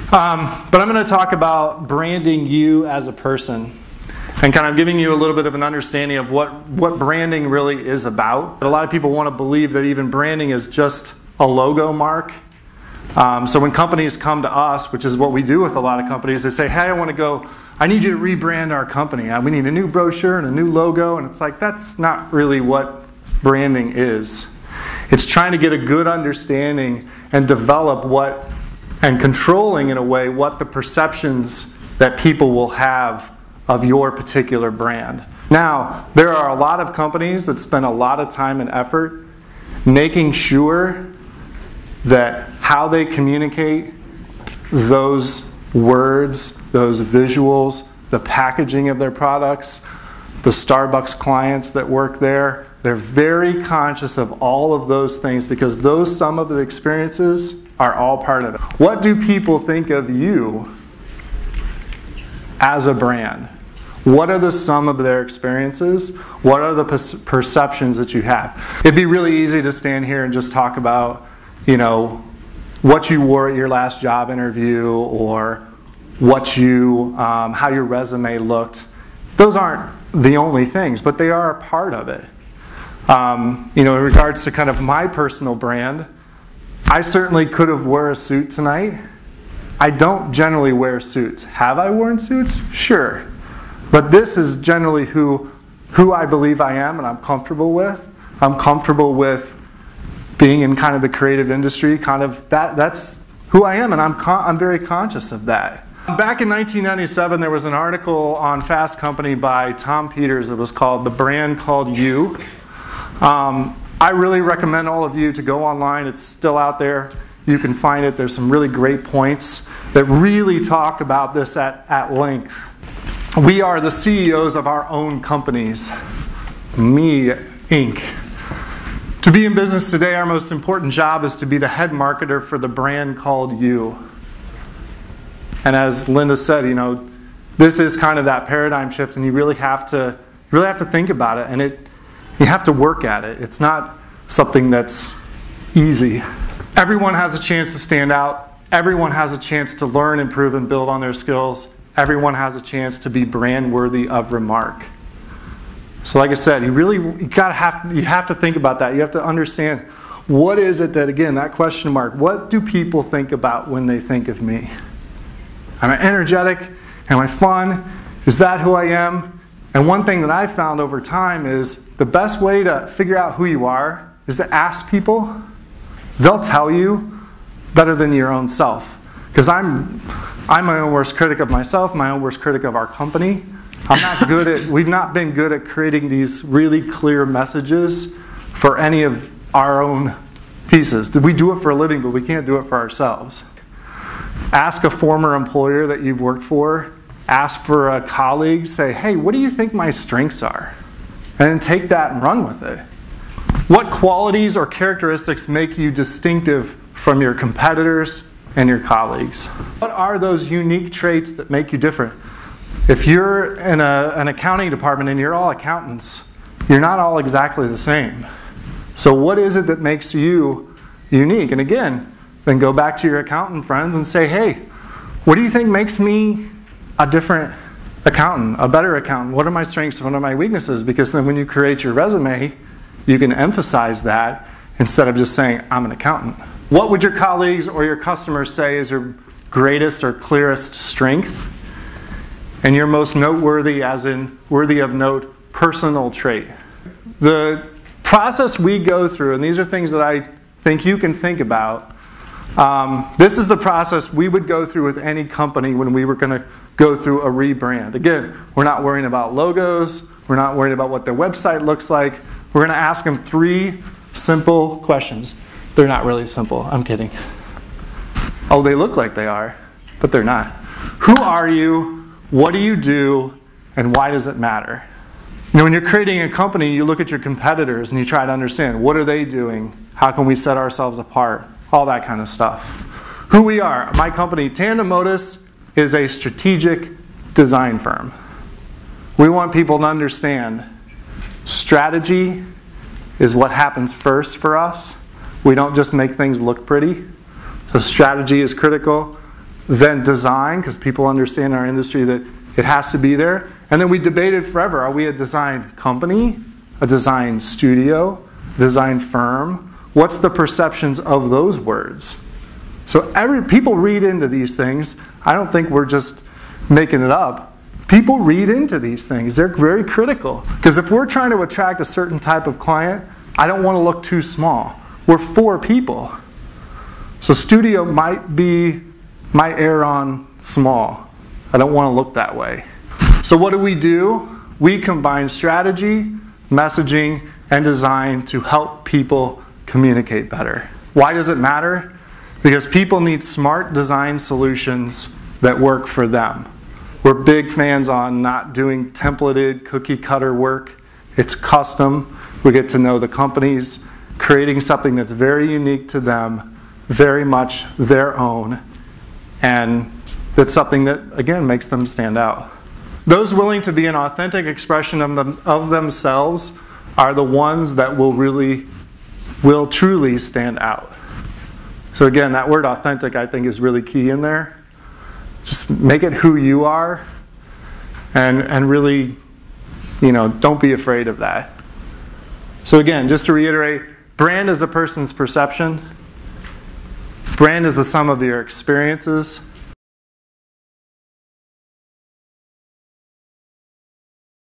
But I'm going to talk about branding you as a person and kind of giving you a little bit of an understanding of what branding really is about. A lot of people want to believe that even branding is just a logo mark. So when companies come to us, which is what we do with a lot of companies, they say, hey, I need you to rebrand our company. We need a new brochure and a new logo. And it's like, that's not really what branding is. It's trying to get a good understanding and develop and controlling in a way what the perceptions that people will have of your particular brand. Now, there are a lot of companies that spend a lot of time and effort making sure that how they communicate those words, those visuals, the packaging of their products, the Starbucks clients that work there, they're very conscious of all of those things because some of the experiences are all part of it. What do people think of you as a brand? What are the sum of their experiences? What are the perceptions that you have? It'd be really easy to stand here and just talk about, what you wore at your last job interview or how your resume looked. Those aren't the only things, but they are a part of it. In regards to kind of my personal brand, I certainly could have wore a suit tonight. I don't generally wear suits. Have I worn suits? Sure. But this is generally who I believe I am and I'm comfortable with. I'm comfortable with being in kind of the creative industry, that's who I am, and I'm very conscious of that. Back in 1997, there was an article on Fast Company by Tom Peters. It was called "The Brand Called You." I really recommend all of you to go online. It's still out there. You can find it. There's some really great points that really talk about this at length. We are the CEOs of our own companies. Me, Inc. To be in business today, our most important job is to be the head marketer for the brand called you. And as Linda said, this is kind of that paradigm shift, and you really have to think about it, and you have to work at it. It's not something that's easy. Everyone has a chance to stand out. Everyone has a chance to learn, improve, and build on their skills. Everyone has a chance to be brand worthy of remark. So like I said, you have to think about that. You have to understand, what is it that, again, that question mark, what do people think about when they think of me? Am I energetic? Am I fun? Is that who I am? And one thing that I've found over time is the best way to figure out who you are is to ask people. They'll tell you better than your own self. Because I'm my own worst critic of myself, my own worst critic of our company. We've not been good at creating these really clear messages for any of our own pieces. We do it for a living, but we can't do it for ourselves. Ask a former employer that you've worked for. Ask for a colleague. Say, hey, what do you think my strengths are? And then take that and run with it. What qualities or characteristics make you distinctive from your competitors and your colleagues? What are those unique traits that make you different? If you're in an accounting department and you're all accountants, you're not all exactly the same. So what is it that makes you unique? And again, then go back to your accountant friends and say, hey, what do you think makes me a different accountant, a better accountant? What are my strengths and what are my weaknesses? Because then when you create your resume, you can emphasize that instead of just saying, I'm an accountant. What would your colleagues or your customers say is your greatest or clearest strength? And your most noteworthy, as in worthy of note, personal trait. The process we go through, and these are things that I think you can think about, this is the process we would go through with any company when we were going to go through a rebrand. Again, we're not worrying about logos. We're not worried about what their website looks like. We're going to ask them 3 simple questions. They're not really simple. I'm kidding. Oh, they look like they are, but they're not. Who are you? What do you do? And why does it matter? When you're creating a company, you look at your competitors and you try to understand, what are they doing? How can we set ourselves apart? All that kind of stuff. Who we are. My company, Tandemodus, is a strategic design firm. We want people to understand strategy is what happens first for us. We don't just make things look pretty. So strategy is critical. then design, because people understand in our industry that it has to be there. And then we debated forever, are we a design company, a design studio, design firm? What's the perceptions of those words? So people read into these things. I don't think we're just making it up. People read into these things. They're very critical. Because if we're trying to attract a certain type of client, I don't want to look too small. We're 4 people. So studio might err on small. I don't want to look that way. So what do? We combine strategy, messaging, and design to help people communicate better. Why does it matter? Because people need smart design solutions that work for them. We're big fans on not doing templated cookie cutter work. It's custom. We get to know the companies, creating something that's very unique to them, very much their own, and that's something that, again, makes them stand out. Those willing to be an authentic expression of themselves are the ones that will truly stand out. So again, that word authentic, I think, is really key in there. Just make it who you are, and really, don't be afraid of that. So again, just to reiterate, brand is a person's perception. Brand is the sum of your experiences.